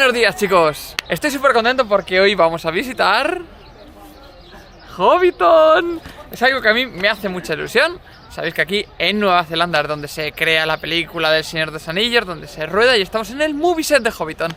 Buenos días, chicos. Estoy súper contento porque hoy vamos a visitar Hobbiton. Es algo que a mí me hace mucha ilusión. Sabéis que aquí en Nueva Zelanda es donde se crea la película del Señor de los Anillos, donde se rueda, y estamos en el movie set de Hobbiton.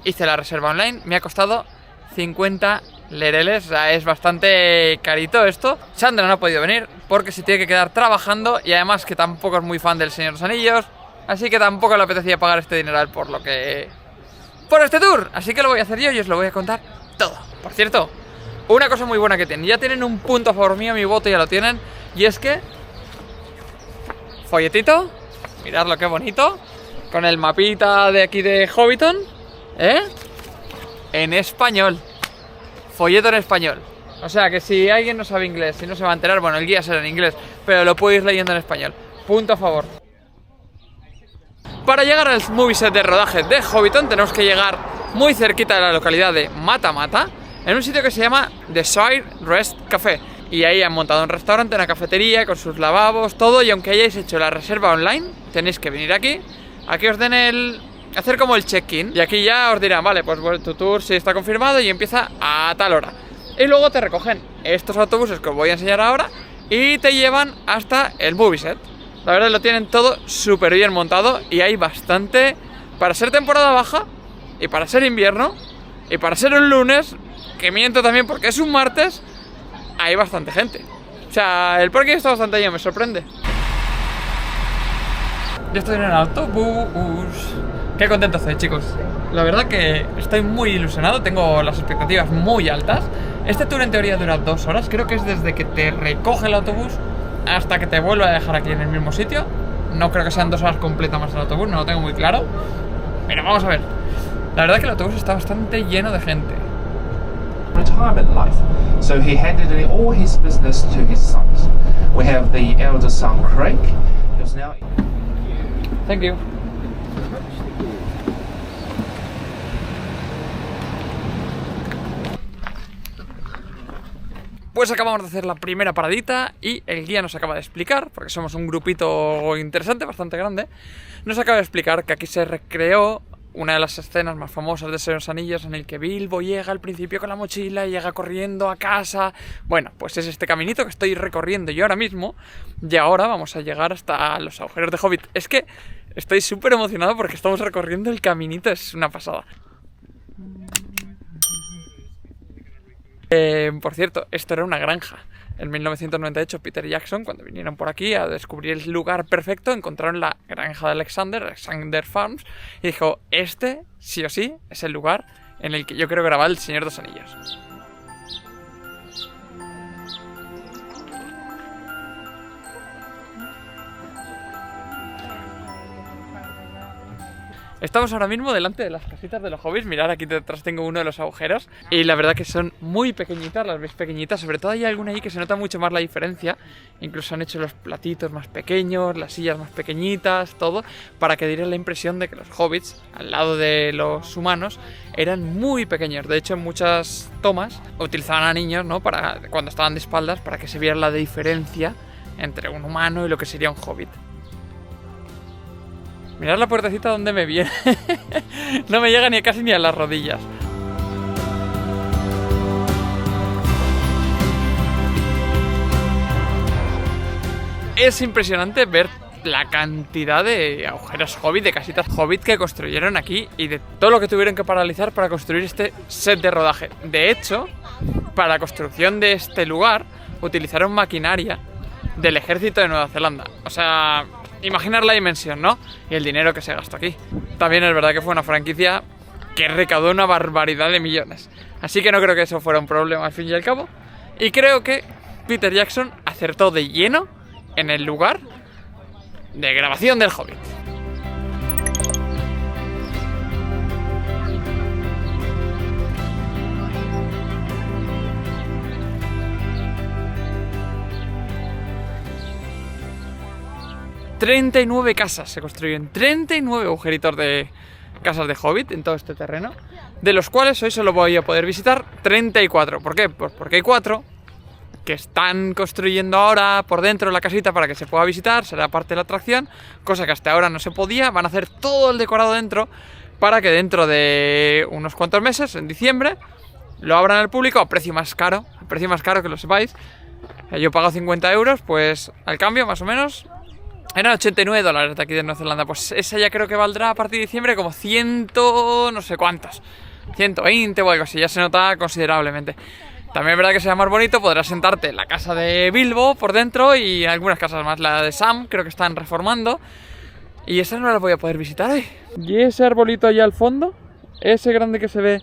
Hice la reserva online, me ha costado 50 lereles, o sea, es bastante carito esto. Sandra no ha podido venir porque se tiene que quedar trabajando y además que tampoco es muy fan del Señor de los Anillos, así que tampoco le apetecía pagar este dineral por este tour. Así que lo voy a hacer yo y os lo voy a contar todo. Por cierto, una cosa muy buena que tienen, ya tienen un punto a favor mío, mi voto ya lo tienen, y es que folletito, mirad lo que bonito, con el mapita de aquí de Hobbiton, en español. Folleto en español. O sea que si alguien no sabe inglés, si no se va a enterar, bueno, el guía será en inglés, pero lo puedo ir leyendo en español. Punto a favor. Para llegar al movie set de rodaje de Hobbiton tenemos que llegar muy cerquita de la localidad de Mata Mata, en un sitio que se llama The Side Rest Café. Y ahí han montado un restaurante, una cafetería con sus lavabos, todo. Y aunque hayáis hecho la reserva online, tenéis que venir aquí a que os den hacer como el check-in. Y aquí ya os dirán, vale, pues tu tour sí está confirmado y empieza a tal hora. Y luego te recogen estos autobuses que os voy a enseñar ahora y te llevan hasta el movie set. La verdad lo tienen todo súper bien montado y hay bastante para ser temporada baja y para ser invierno y para ser un lunes, que miento también porque es un martes, hay bastante gente. O sea, el parque está bastante lleno, me sorprende. Ya estoy en el autobús. Qué contento estoy, chicos. La verdad que estoy muy ilusionado, tengo las expectativas muy altas. Este tour en teoría dura 2 horas, creo que es desde que te recoge el autobús hasta que te vuelve a dejar aquí en el mismo sitio. No creo que sean 2 horas completas más el autobús, no lo tengo muy claro. Pero vamos a ver. La verdad que el autobús está bastante lleno de gente. Retirement life, so he handed all his business to his sons. We have the elder son Craig, who's now. Thank you. Pues acabamos de hacer la primera paradita y el guía nos acaba de explicar, porque somos un grupito interesante, bastante grande, nos acaba de explicar que aquí se recreó una de las escenas más famosas de Señor de los Anillos, en el que Bilbo llega al principio con la mochila y llega corriendo a casa. Bueno, pues es este caminito que estoy recorriendo yo ahora mismo, y ahora vamos a llegar hasta los agujeros de Hobbit. Es que estoy súper emocionado porque estamos recorriendo el caminito, es una pasada. Por cierto, esto era una granja. En 1998 Peter Jackson, cuando vinieron por aquí a descubrir el lugar perfecto, encontraron la granja de Alexander Farms, y dijo, este sí o sí es el lugar en el que yo quiero grabar El Señor de los Anillos. Estamos ahora mismo delante de las casitas de los hobbits. Mirad, aquí detrás tengo uno de los agujeros. Y la verdad que son muy pequeñitas, las veis pequeñitas. Sobre todo hay alguna ahí que se nota mucho más la diferencia. Incluso han hecho los platitos más pequeños, las sillas más pequeñitas, todo, para que diera la impresión de que los hobbits, al lado de los humanos, eran muy pequeños. De hecho, en muchas tomas utilizaban a niños, ¿no?, para cuando estaban de espaldas, para que se viera la diferencia entre un humano y lo que sería un hobbit. Mirad la puertecita donde me viene. No me llega ni casi ni a las rodillas. Es impresionante ver la cantidad de agujeros hobbit, de casitas hobbit que construyeron aquí y de todo lo que tuvieron que paralizar para construir este set de rodaje. De hecho, para la construcción de este lugar utilizaron maquinaria del ejército de Nueva Zelanda. O sea, imaginar la dimensión, ¿no? Y el dinero que se gastó aquí. También es verdad que fue una franquicia que recaudó una barbaridad de millones. Así que no creo que eso fuera un problema al fin y al cabo. Y creo que Peter Jackson acertó de lleno en el lugar de grabación del Hobbit. ...39 casas se construyen, 39 agujeritos de casas de Hobbit en todo este terreno, de los cuales hoy solo voy a poder visitar 34. ¿Por qué? Pues porque hay 4 que están construyendo ahora por dentro la casita para que se pueda visitar, será parte de la atracción, cosa que hasta ahora no se podía. Van a hacer todo el decorado dentro para que dentro de unos cuantos meses, en diciembre, lo abran al público a precio más caro, que lo sepáis. Yo pago 50 euros, pues al cambio más o menos eran $89 de aquí de Nueva Zelanda. Pues esa ya creo que valdrá a partir de diciembre como 100, no sé cuántos, 120 o algo así, ya se nota considerablemente. También es verdad que será más bonito, podrás sentarte en la casa de Bilbo por dentro y algunas casas más. La de Sam creo que están reformando y esa no la voy a poder visitar hoy. Y ese arbolito allá al fondo, ese grande que se ve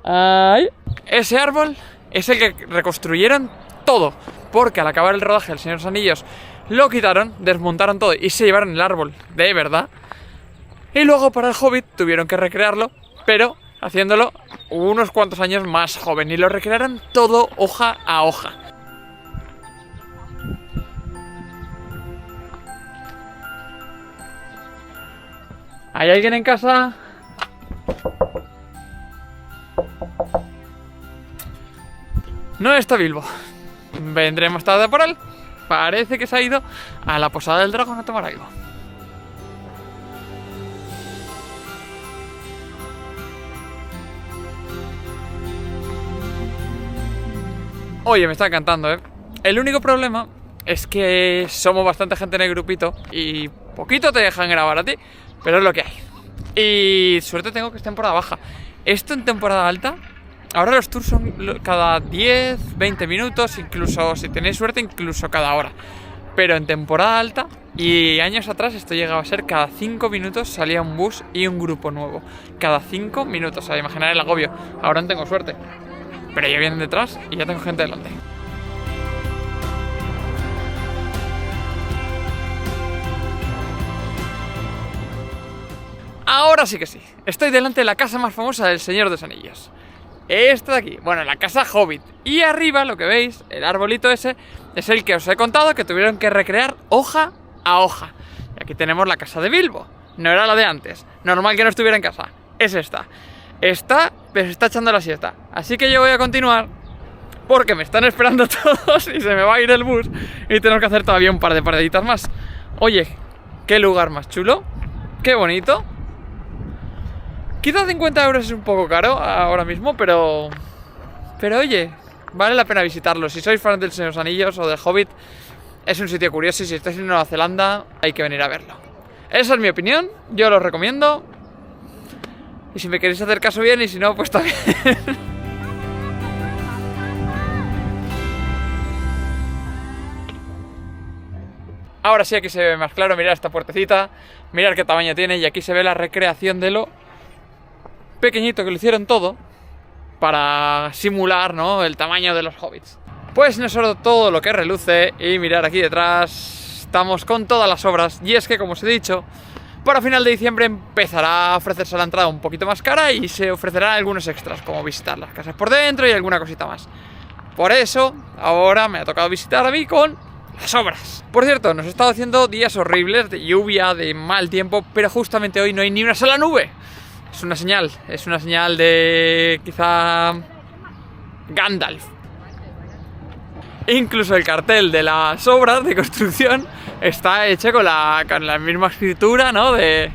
ahí, ese árbol es el que reconstruyeron todo, porque al acabar el rodaje del Señor de los Anillos lo quitaron, desmontaron todo y se llevaron el árbol de verdad. Y luego para el Hobbit tuvieron que recrearlo, pero haciéndolo unos cuantos años más joven, y lo recrearon todo hoja a hoja. ¿Hay alguien en casa? No está Bilbo. Vendremos tarde por él. Parece que se ha ido a la posada del dragón a tomar algo. Oye, me está encantando, ¿eh? El único problema es que somos bastante gente en el grupito y poquito te dejan grabar a ti, pero es lo que hay. Y suerte tengo que es temporada baja. Esto en temporada alta, ahora los tours son cada 10, 20 minutos, incluso si tenéis suerte, incluso cada hora. Pero en temporada alta, y años atrás, esto llegaba a ser cada 5 minutos salía un bus y un grupo nuevo. Cada 5 minutos, o sea, imaginar el agobio. Ahora no tengo suerte, pero ya vienen detrás y ya tengo gente delante. Ahora sí que sí, estoy delante de la casa más famosa del Señor de los Anillos. Esta de aquí, bueno, la casa Hobbit. Y arriba, lo que veis, el arbolito ese, es el que os he contado que tuvieron que recrear hoja a hoja. Y aquí tenemos la casa de Bilbo. No era la de antes, normal que no estuviera en casa. Es esta. Esta, pero se está echando la siesta. Así que yo voy a continuar, porque me están esperando todos y se me va a ir el bus. Y tenemos que hacer todavía un par de paraditas más. Oye, qué lugar más chulo. Qué bonito. Quizá 50 euros es un poco caro ahora mismo, pero oye, vale la pena visitarlo. Si sois fans del Señor de los Anillos o del Hobbit, es un sitio curioso y si estáis en Nueva Zelanda hay que venir a verlo. Esa es mi opinión, yo lo recomiendo. Y si me queréis hacer caso bien, y si no, pues también. Ahora sí, aquí se ve más claro, mirad esta puertecita, mirad qué tamaño tiene, y aquí se ve la recreación de lo pequeñito que lo hicieron todo para simular, ¿no?, el tamaño de los hobbits. Pues no es solo todo lo que reluce, y mirar aquí detrás estamos con todas las obras, y es que, como os he dicho, para final de diciembre empezará a ofrecerse la entrada un poquito más cara y se ofrecerán algunos extras, como visitar las casas por dentro y alguna cosita más. Por eso, ahora me ha tocado visitar a mí con las obras. Por cierto, nos he estado haciendo días horribles de lluvia, de mal tiempo, pero justamente hoy no hay ni una sola nube. Es una señal de quizá Gandalf. Incluso el cartel de las obras de construcción está hecho con la misma escritura, ¿no?, del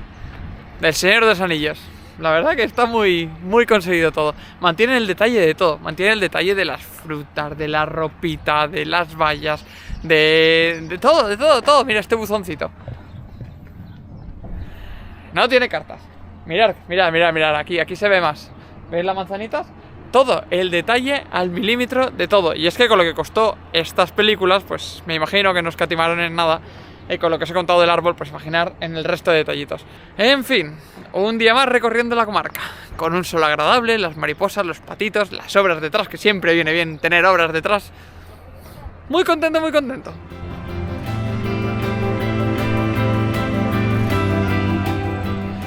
Señor de los Anillos. La verdad que está muy, muy conseguido todo. Mantienen el detalle de todo. Mantienen el detalle de las frutas, de la ropita, de las vallas, de todo. Mira este buzoncito. No tiene cartas. Mirad. Aquí se ve más. ¿Veis las manzanitas? Todo, el detalle al milímetro de todo. Y es que con lo que costó estas películas, pues me imagino que no escatimaron en nada. Y con lo que os he contado del árbol, pues imaginar en el resto de detallitos. En fin, un día más recorriendo la comarca. Con un sol agradable, las mariposas, los patitos, las obras detrás, que siempre viene bien tener obras detrás. Muy contento, muy contento.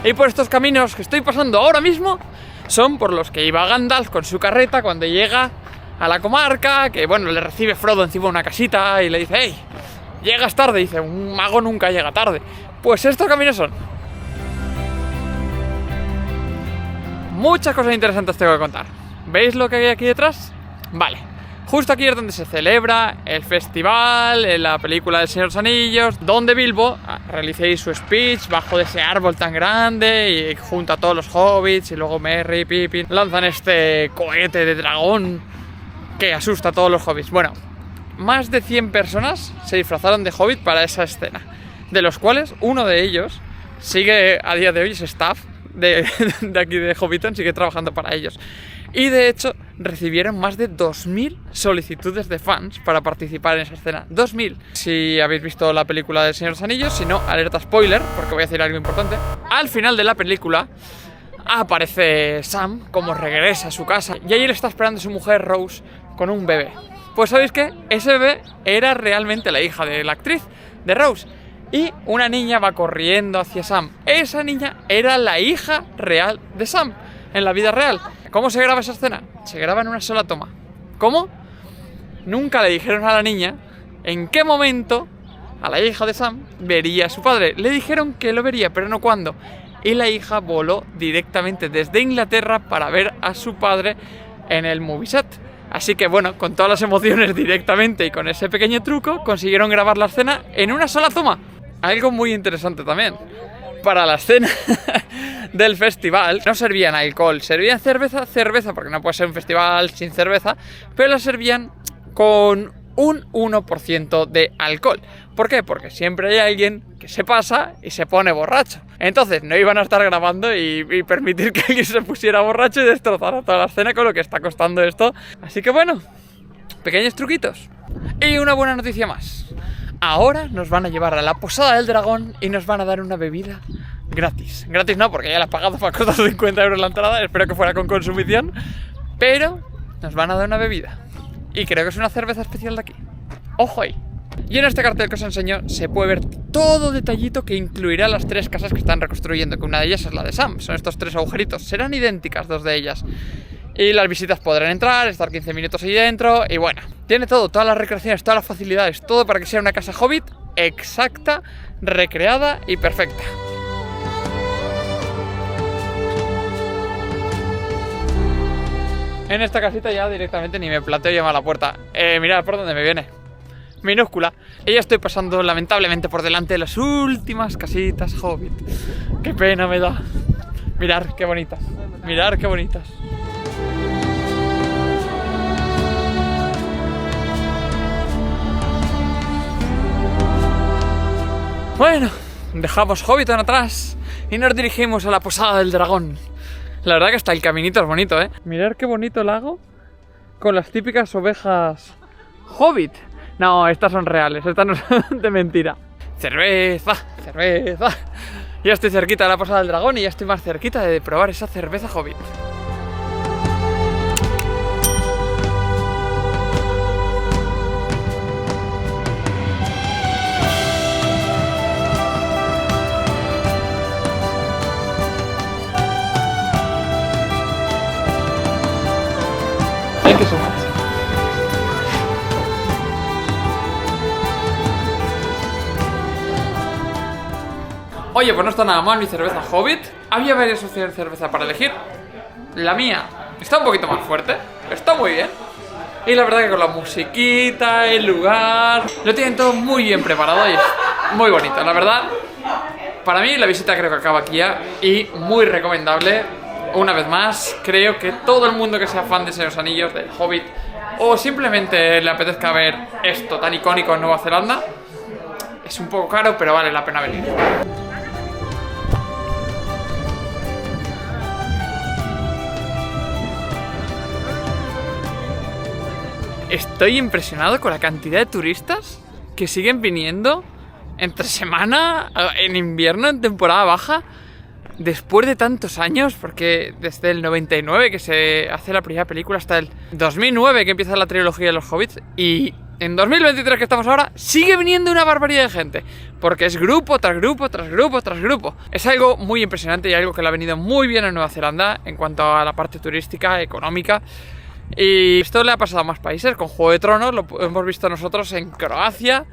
Y por estos caminos que estoy pasando ahora mismo son por los que iba Gandalf con su carreta cuando llega a la comarca, que bueno, le recibe Frodo encima de una casita y le dice: hey, llegas tarde. Dice: un mago nunca llega tarde. Pues estos caminos son. Muchas cosas interesantes tengo que contar. ¿Veis lo que hay aquí detrás? Vale. Justo aquí es donde se celebra el festival, en la película del Señor de los Anillos, donde Bilbo realiza su speech bajo de ese árbol tan grande y junto a todos los hobbits, y luego Merry y Pippin lanzan este cohete de dragón que asusta a todos los hobbits. Bueno, más de 100 personas se disfrazaron de hobbit para esa escena, de los cuales uno de ellos sigue a día de hoy, es staff de aquí de Hobbiton, sigue trabajando para ellos. Y de hecho recibieron más de 2000 solicitudes de fans para participar en esa escena. 2000. Si habéis visto la película del Señor de los Anillos, si no, alerta spoiler, porque voy a decir algo importante. Al final de la película aparece Sam, como regresa a su casa, y allí le está esperando su mujer Rose con un bebé. Pues ¿sabéis qué? Ese bebé era realmente la hija de la actriz, de Rose. Y una niña va corriendo hacia Sam. Esa niña era la hija real de Sam, en la vida real. ¿Cómo se graba esa escena? Se graba en una sola toma. ¿Cómo? Nunca le dijeron a la niña en qué momento a la hija de Sam vería a su padre. Le dijeron que lo vería, pero no cuándo. Y la hija voló directamente desde Inglaterra para ver a su padre en el movie set. Así que bueno, con todas las emociones directamente y con ese pequeño truco, consiguieron grabar la escena en una sola toma. Algo muy interesante también. Para la escena del festival no servían alcohol, servían cerveza, porque no puede ser un festival sin cerveza, pero la servían con un 1% de alcohol. ¿Por qué? Porque siempre hay alguien que se pasa y se pone borracho. Entonces no iban a estar grabando y permitir que alguien se pusiera borracho y destrozara toda la escena con lo que está costando esto. Así que bueno, pequeños truquitos. Y una buena noticia más. Ahora nos van a llevar a la Posada del Dragón y nos van a dar una bebida gratis. Gratis no, porque ya la he pagado para costar 50 euros la entrada, espero que fuera con consumición. Pero nos van a dar una bebida. Y creo que es una cerveza especial de aquí. ¡Ojo ahí! Y en este cartel que os enseño se puede ver todo detallito que incluirá las 3 casas que están reconstruyendo, que una de ellas es la de Sam. Son estos 3 agujeritos, serán idénticas 2 de ellas. Y las visitas podrán entrar, estar 15 minutos ahí dentro. Y bueno, tiene todo, todas las recreaciones, todas las facilidades, todo para que sea una casa hobbit exacta, recreada y perfecta. En esta casita ya directamente ni me planteo llamar a la puerta. Mirad por dónde me viene. Minúscula. Y ya estoy pasando lamentablemente por delante de las últimas casitas hobbit. Qué pena me da. Mirad qué bonitas. Mirad qué bonitas. Bueno, dejamos Hobbiton atrás y nos dirigimos a la Posada del Dragón. La verdad que hasta el caminito es bonito, ¿eh? Mirad qué bonito lago con las típicas ovejas hobbit. No, estas son reales, estas no son de mentira. Cerveza, cerveza. Ya estoy cerquita de la Posada del Dragón y ya estoy más cerquita de probar esa cerveza hobbit. Thank you so much. Oye, pues no está nada mal mi cerveza Hobbit. Había varias opciones de cerveza para elegir. La mía está un poquito más fuerte, pero está muy bien. Y la verdad que con la musiquita, el lugar, lo tienen todo muy bien preparado y es muy bonito. La verdad, para mí la visita creo que acaba aquí ya y muy recomendable. Una vez más, creo que todo el mundo que sea fan de Señor de los Anillos, del Hobbit, o simplemente le apetezca ver esto tan icónico en Nueva Zelanda, es un poco caro, pero vale la pena venir. Estoy impresionado con la cantidad de turistas que siguen viniendo entre semana, en invierno, en temporada baja. Después de tantos años, porque desde el 99 que se hace la primera película hasta el 2009 que empieza la trilogía de los Hobbits, y en 2023 que estamos ahora sigue viniendo una barbaridad de gente, porque es grupo tras grupo tras grupo tras grupo. Es algo muy impresionante y algo que le ha venido muy bien a Nueva Zelanda en cuanto a la parte turística, económica. Y esto le ha pasado a más países. Con Juego de Tronos lo hemos visto nosotros en Croacia,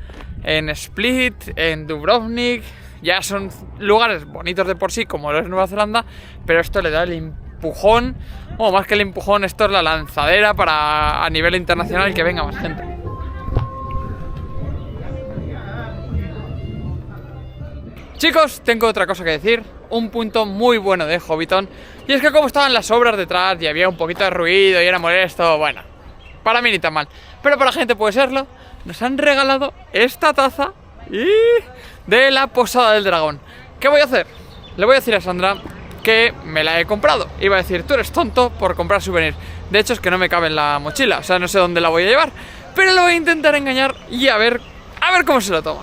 en Split, en Dubrovnik. Ya son lugares bonitos de por sí, como lo es Nueva Zelanda, pero esto le da el empujón, o más que el empujón, esto es la lanzadera para a nivel internacional que venga más gente. Chicos, tengo otra cosa que decir, un punto muy bueno de Hobbiton, y es que como estaban las obras detrás y había un poquito de ruido y era molesto, bueno, para mí ni tan mal, pero para la gente puede serlo, nos han regalado esta taza de la Posada del Dragón. ¿Qué voy a hacer? Le voy a decir a Sandra que me la he comprado. Iba a decir, tú eres tonto por comprar souvenir. De hecho es que no me cabe en la mochila, o sea, no sé dónde la voy a llevar, pero lo voy a intentar engañar y a ver cómo se lo toma.